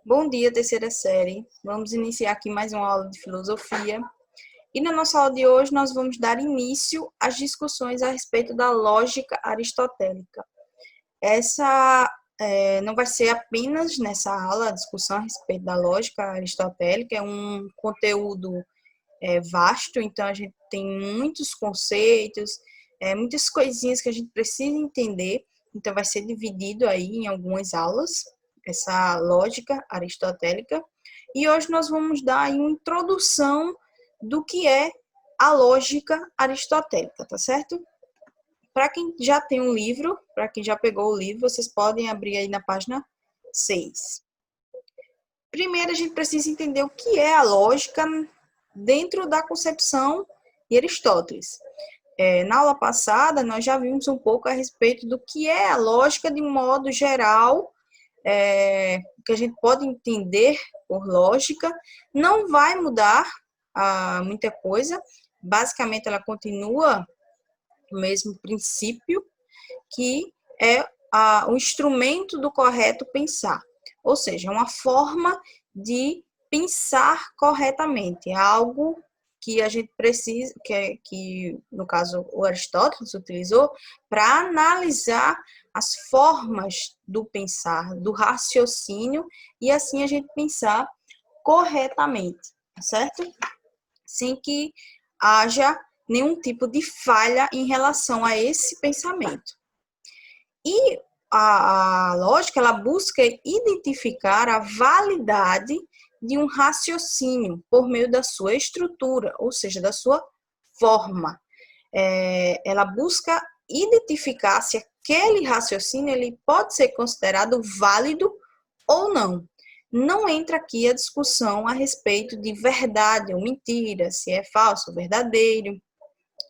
Bom dia, terceira série. Vamos iniciar aqui mais uma aula de filosofia. E na nossa aula de hoje, nós vamos dar início às discussões a respeito da lógica aristotélica. Essa não vai ser apenas nessa aula a discussão a respeito da lógica aristotélica, é um conteúdo vasto, então a gente tem muitos conceitos, muitas coisinhas que a gente precisa entender, então vai ser dividido aí em algumas aulas, essa lógica aristotélica, e hoje nós vamos dar aí uma introdução do que é a lógica aristotélica, tá certo? Para quem já tem um livro, para quem já pegou o livro, vocês podem abrir aí na página 6. Primeiro, a gente precisa entender o que é a lógica dentro da concepção de Aristóteles. Na aula passada, nós já vimos um pouco a respeito do que é a lógica de um modo geral, que a gente pode entender por lógica, não vai mudar muita coisa, basicamente ela continua o mesmo princípio, que é o instrumento do correto pensar, ou seja, uma forma de pensar corretamente, algo que a gente precisa, que no caso o Aristóteles utilizou para analisar as formas do pensar, do raciocínio, e assim a gente pensar corretamente, certo? Sem que haja nenhum tipo de falha em relação a esse pensamento. E a lógica, ela busca identificar a validade de um raciocínio por meio da sua estrutura, ou seja, da sua forma. Ela busca identificar se aquele raciocínio ele pode ser considerado válido ou não. Não entra aqui a discussão a respeito de verdade ou mentira, se é falso ou verdadeiro,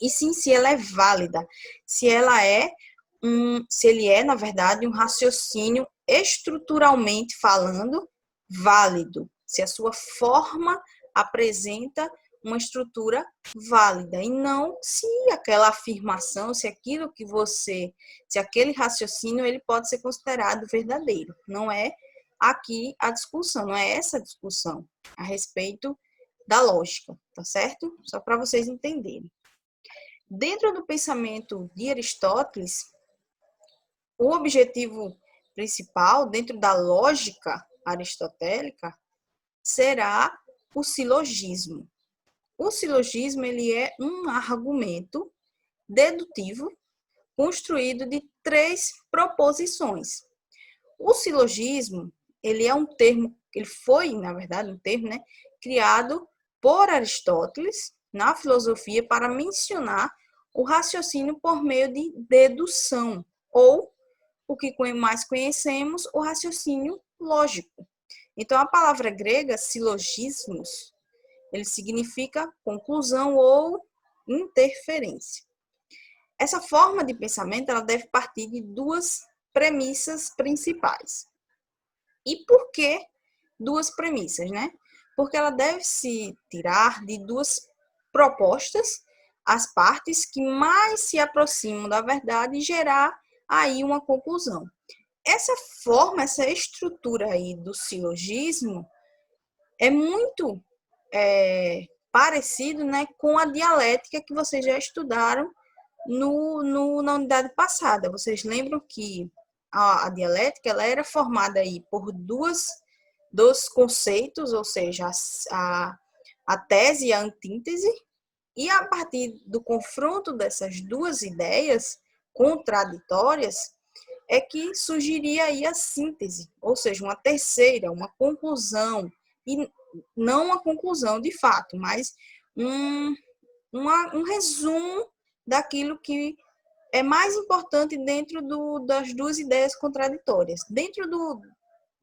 e sim se ela é válida, se ele é, na verdade, um raciocínio estruturalmente falando válido, se a sua forma apresenta uma estrutura válida, e não se aquela afirmação, se aquele raciocínio, ele pode ser considerado verdadeiro. Não é aqui a discussão, não é essa a discussão a respeito da lógica, tá certo? Só para vocês entenderem. Dentro do pensamento de Aristóteles, o objetivo principal, dentro da lógica aristotélica, será o silogismo. O silogismo ele é um argumento dedutivo construído de 3 proposições. O silogismo, ele é um termo, ele foi, na verdade, um termo, criado por Aristóteles na filosofia para mencionar o raciocínio por meio de dedução, ou o que mais conhecemos, o raciocínio lógico. Então, a palavra grega, silogismos, ele significa conclusão ou interferência. Essa forma de pensamento ela deve partir de 2 premissas principais. E por que 2 premissas, Porque ela deve se tirar de 2 propostas, as partes que mais se aproximam da verdade, e gerar aí uma conclusão. Essa forma, essa estrutura aí do silogismo é muito parecido, com a dialética que vocês já estudaram na unidade passada. Vocês lembram que a dialética ela era formada aí por dois conceitos, ou seja, a tese e a antítese, e a partir do confronto dessas 2 ideias contraditórias é que surgiria aí a síntese, ou seja, uma terceira, uma conclusão, e não uma conclusão de fato, mas um resumo daquilo que é mais importante dentro das 2 ideias contraditórias. Dentro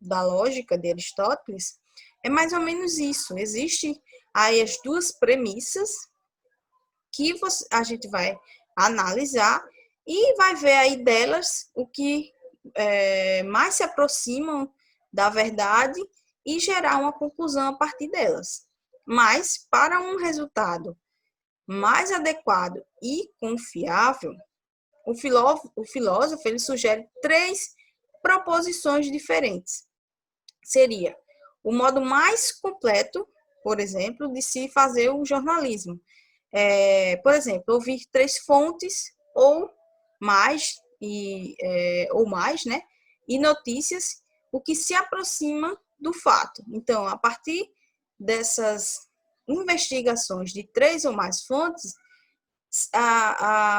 da lógica de Aristóteles, é mais ou menos isso. Existe aí as 2 premissas que a gente vai analisar e vai ver aí delas o que mais se aproximam da verdade e gerar uma conclusão a partir delas. Mas, para um resultado mais adequado e confiável, o filósofo ele sugere 3 proposições diferentes. Seria o modo mais completo, por exemplo, de se fazer o jornalismo. Por exemplo, ouvir 3 fontes ou mais, né? E notícias, o que se aproxima do fato. Então, a partir dessas investigações de 3 ou mais fontes,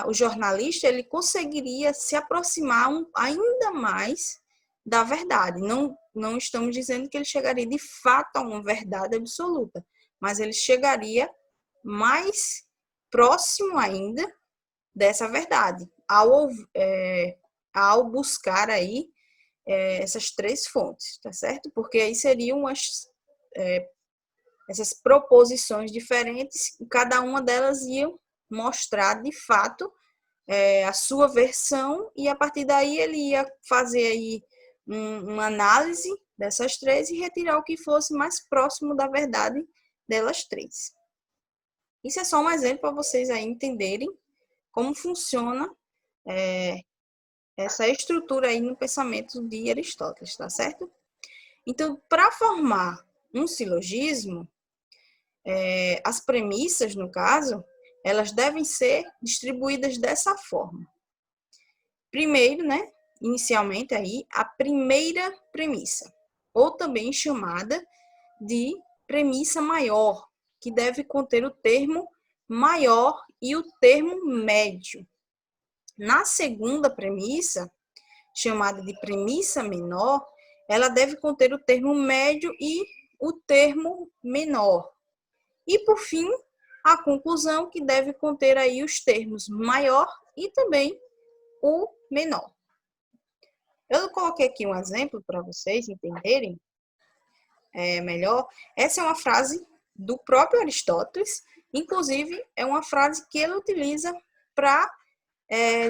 o jornalista ele conseguiria se aproximar ainda mais da verdade. Não estamos dizendo que ele chegaria de fato a uma verdade absoluta, mas ele chegaria mais próximo ainda dessa verdade, ao buscar aí essas 3 fontes, tá certo? Porque aí seriam essas proposições diferentes, e cada uma delas ia mostrar de fato a sua versão, e a partir daí ele ia fazer aí uma análise dessas 3 e retirar o que fosse mais próximo da verdade delas 3. Isso é só um exemplo para vocês aí entenderem como funciona essa estrutura aí no pensamento de Aristóteles, tá certo? Então, para formar um silogismo, as premissas, no caso, elas devem ser distribuídas dessa forma. Primeiro, né, inicialmente aí, a primeira premissa, ou também chamada de premissa maior, que deve conter o termo maior e o termo médio. Na segunda premissa, chamada de premissa menor, ela deve conter o termo médio e o termo menor. E, por fim, a conclusão, que deve conter aí os termos maior e também o menor. Eu coloquei aqui um exemplo para vocês entenderem melhor. Essa é uma frase do próprio Aristóteles, inclusive é uma frase que ele utiliza para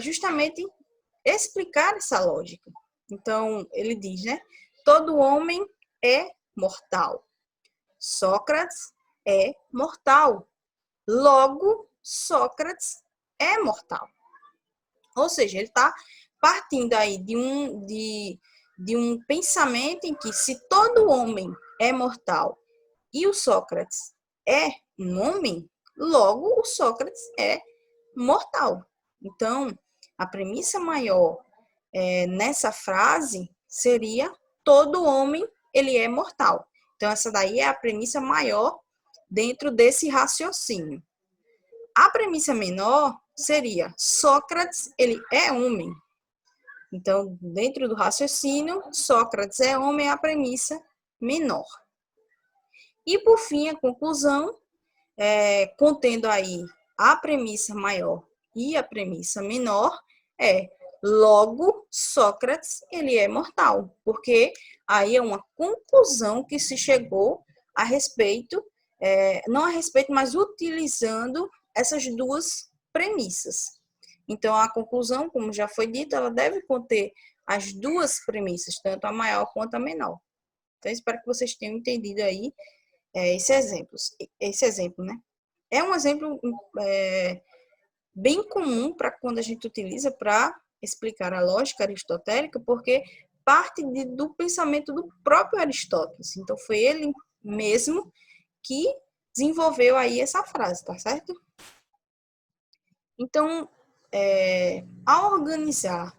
justamente explicar essa lógica. Então, ele diz, né? Todo homem é mortal. Sócrates é mortal. Logo, Sócrates é mortal. Ou seja, ele está partindo aí de um pensamento em que, se todo homem é mortal e o Sócrates é um homem, logo o Sócrates é mortal. Então, a premissa maior nessa frase seria: todo homem ele é mortal. Então, essa daí é a premissa maior dentro desse raciocínio. A premissa menor seria: Sócrates ele é homem. Então, dentro do raciocínio, Sócrates é homem, é a premissa menor. E, por fim, a conclusão, contendo aí a premissa maior e a premissa menor, logo, Sócrates ele é mortal, porque aí é uma conclusão que se chegou a respeito, não a respeito, mas utilizando essas 2 premissas. Então, a conclusão, como já foi dito, ela deve conter as 2 premissas, tanto a maior quanto a menor. Então, espero que vocês tenham entendido aí esse exemplo, né? É um exemplo bem comum para quando a gente utiliza para explicar a lógica aristotélica, porque parte do pensamento do próprio Aristóteles. Então, foi ele mesmo que desenvolveu aí essa frase, tá certo? Então, ao organizar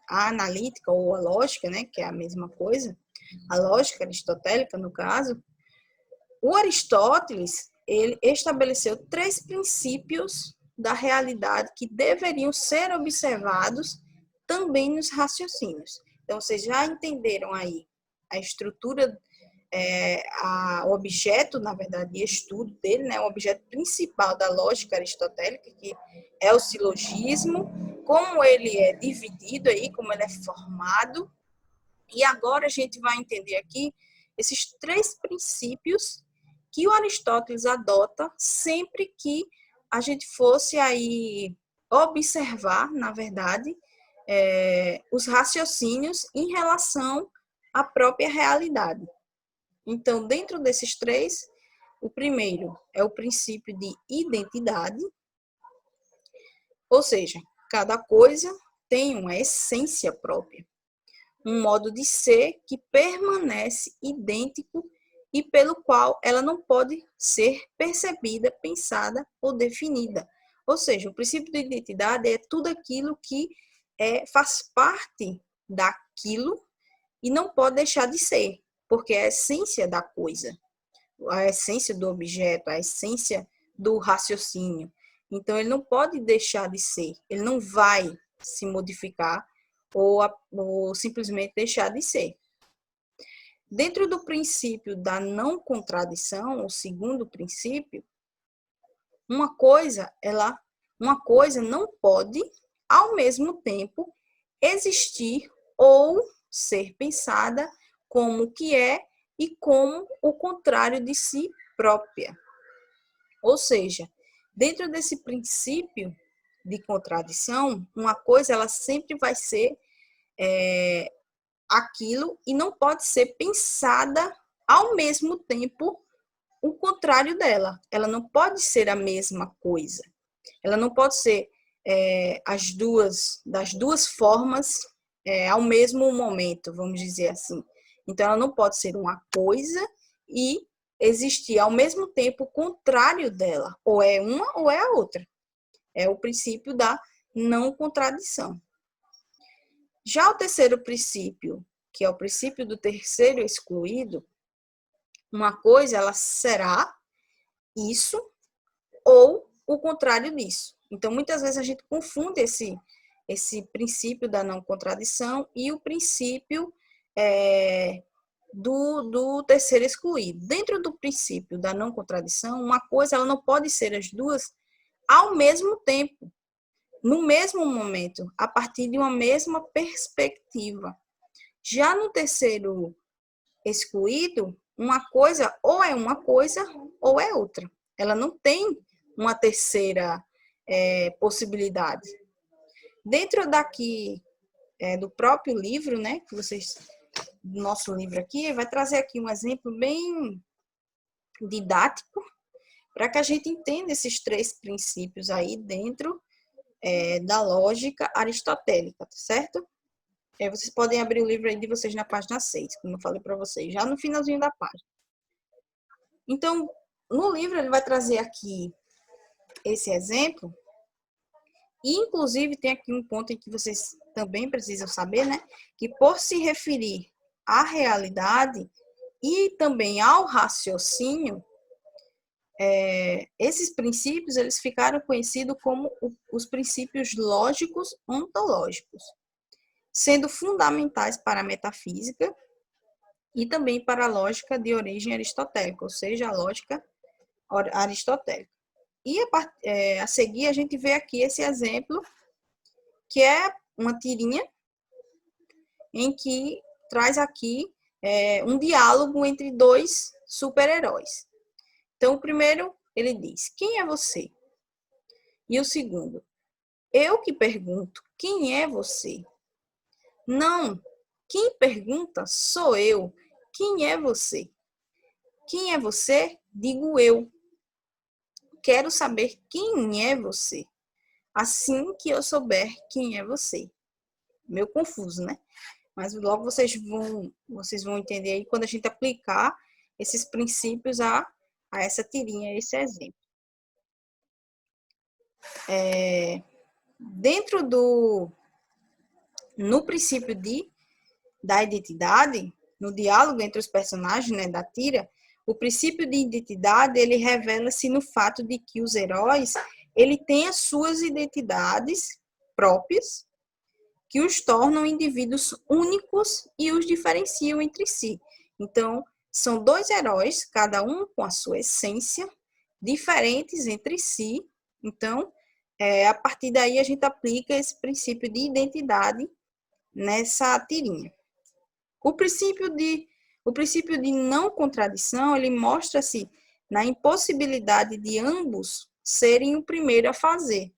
a analítica ou a lógica, né, que é a mesma coisa, a lógica aristotélica, no caso, o Aristóteles ele estabeleceu 3 princípios da realidade que deveriam ser observados também nos raciocínios. Então, vocês já entenderam aí a estrutura, o objeto, na verdade, de estudo dele, né, o objeto principal da lógica aristotélica, que é o silogismo, como ele é dividido aí, como ele é formado. E agora a gente vai entender aqui esses 3 princípios que o Aristóteles adota sempre que a gente fosse aí observar, na verdade, os raciocínios em relação à própria realidade. Então, dentro desses 3, o primeiro é o princípio de identidade, ou seja, cada coisa tem uma essência própria, um modo de ser que permanece idêntico e pelo qual ela não pode ser percebida, pensada ou definida. Ou seja, o princípio de identidade é tudo aquilo que faz parte daquilo e não pode deixar de ser, porque é a essência da coisa, a essência do objeto, a essência do raciocínio. Então, ele não pode deixar de ser, ele não vai se modificar ou simplesmente deixar de ser. Dentro do princípio da não contradição, o segundo princípio, uma coisa não pode, ao mesmo tempo, existir ou ser pensada como o que é e como o contrário de si própria. Ou seja, dentro desse princípio de contradição, uma coisa ela sempre vai ser aquilo e não pode ser pensada ao mesmo tempo o contrário dela. Ela não pode ser a mesma coisa. Ela não pode ser das duas formas ao mesmo momento, vamos dizer assim. Então, ela não pode ser uma coisa e existir ao mesmo tempo o contrário dela. Ou é uma ou é a outra. É o princípio da não contradição. Já o terceiro princípio, que é o princípio do terceiro excluído, uma coisa ela será isso ou o contrário disso. Então, muitas vezes a gente confunde esse princípio da não contradição e o princípio do terceiro excluído. Dentro do princípio da não contradição, uma coisa ela não pode ser as duas ao mesmo tempo, no mesmo momento, a partir de uma mesma perspectiva. Já no terceiro excluído, uma coisa ou é uma coisa ou é outra. Ela não tem uma terceira possibilidade. Dentro daqui do próprio livro, né, que vocês, do nosso livro aqui, vai trazer aqui um exemplo bem didático para que a gente entenda esses três princípios aí dentro da lógica aristotélica, tá certo? Vocês podem abrir o livro aí de vocês na página 6, como eu falei para vocês, já no finalzinho da página. Então, no livro ele vai trazer aqui esse exemplo, e inclusive tem aqui um ponto em que vocês também precisam saber, né? Que por se referir à realidade e também ao raciocínio, esses princípios eles ficaram conhecidos como os princípios lógicos ontológicos, sendo fundamentais para a metafísica e também para a lógica de origem aristotélica, ou seja, a lógica aristotélica. E a seguir a gente vê aqui esse exemplo, que é uma tirinha em que traz aqui um diálogo entre dois super-heróis. Então, o primeiro, ele diz, quem é você? E o segundo, eu que pergunto, quem é você? Não, quem pergunta sou eu, quem é você? Quem é você? Digo eu. Quero saber quem é você. Assim que eu souber quem é você. Meio confuso, né? Mas logo vocês vão entender aí quando a gente aplicar esses princípios a essa tirinha, a esse exemplo. No princípio da identidade, no diálogo entre os personagens, né, da tira, o princípio de identidade, ele revela-se no fato de que os heróis, ele têm as suas identidades próprias, que os tornam indivíduos únicos e os diferenciam entre si. Então, são dois heróis, cada um com a sua essência, diferentes entre si. Então, a partir daí, a gente aplica esse princípio de identidade nessa tirinha. O princípio de não contradição, ele mostra-se na impossibilidade de ambos serem o primeiro a fazer.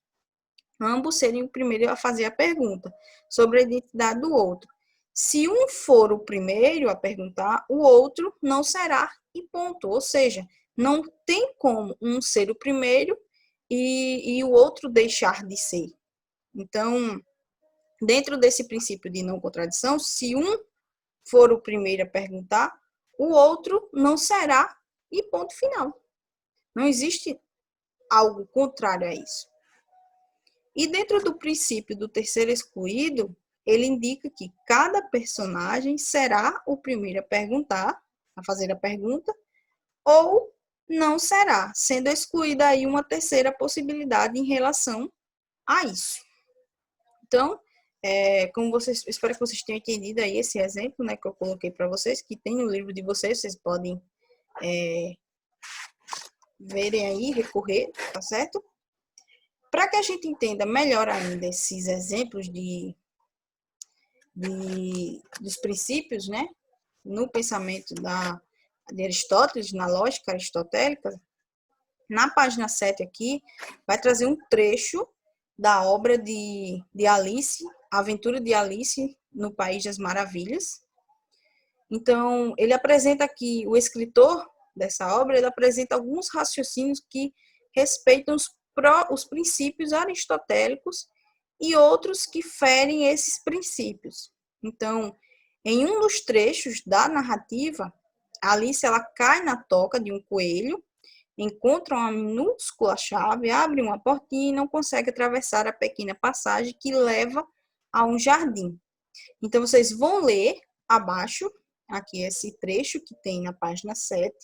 Ambos serem o primeiro a fazer a pergunta sobre a identidade do outro. Se um for o primeiro a perguntar, o outro não será e ponto. Ou seja, não tem como um ser o primeiro e o outro deixar de ser. Então, dentro desse princípio de não contradição, se um for o primeiro a perguntar, o outro não será e ponto final. Não existe algo contrário a isso. E dentro do princípio do terceiro excluído, ele indica que cada personagem será o primeiro a perguntar, a fazer a pergunta, ou não será, sendo excluída aí uma terceira possibilidade em relação a isso. Então, como vocês, espero que vocês tenham entendido aí esse exemplo, né, que eu coloquei para vocês, que tem no livro de vocês, vocês podem verem aí, recorrer, tá certo? Para que a gente entenda melhor ainda esses exemplos dos princípios, né, no pensamento de Aristóteles, na lógica aristotélica, na página 7 aqui, vai trazer um trecho da obra de Alice, A Aventura de Alice no País das Maravilhas. Então, ele apresenta aqui, o escritor dessa obra, ele apresenta alguns raciocínios que respeitam os princípios aristotélicos e outros que ferem esses princípios. Então, em um dos trechos da narrativa, Alice ela cai na toca de um coelho, encontra uma minúscula chave, abre uma portinha e não consegue atravessar a pequena passagem que leva a um jardim. Então, vocês vão ler abaixo, aqui esse trecho que tem na página 7,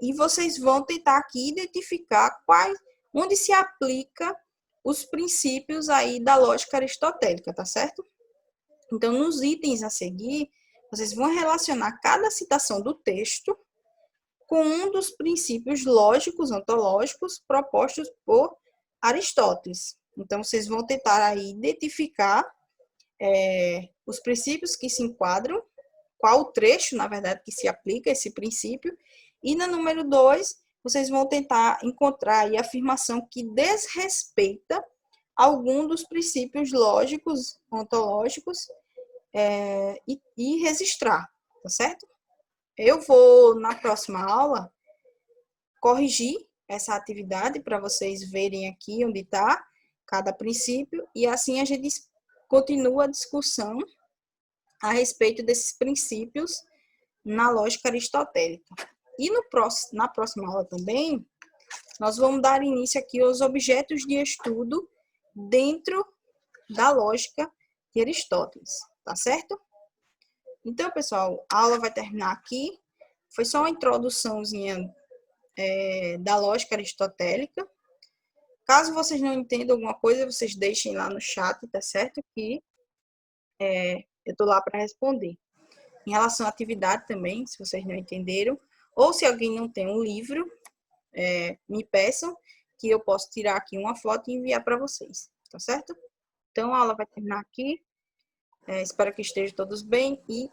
e vocês vão tentar aqui identificar onde se aplica os princípios aí da lógica aristotélica, tá certo? Então, nos itens a seguir, vocês vão relacionar cada citação do texto com um dos princípios lógicos, ontológicos, propostos por Aristóteles. Então, vocês vão tentar aí identificar os princípios que se enquadram, qual o trecho, na verdade, que se aplica esse princípio, e na número 2, vocês vão tentar encontrar aí a afirmação que desrespeita algum dos princípios lógicos, ontológicos, e registrar, tá certo? Eu vou, na próxima aula, corrigir essa atividade para vocês verem aqui onde está cada princípio, e assim a gente continua a discussão a respeito desses princípios na lógica aristotélica. E na próxima aula também, nós vamos dar início aqui aos objetos de estudo dentro da lógica de Aristóteles, tá certo? Então, pessoal, a aula vai terminar aqui. Foi só uma introduçãozinha da lógica aristotélica. Caso vocês não entendam alguma coisa, vocês deixem lá no chat, tá certo? Que eu estou lá para responder. Em relação à atividade também, se vocês não entenderam, ou se alguém não tem um livro, me peçam que eu posso tirar aqui uma foto e enviar para vocês, tá certo? Então, a aula vai terminar aqui. Espero que estejam todos bem e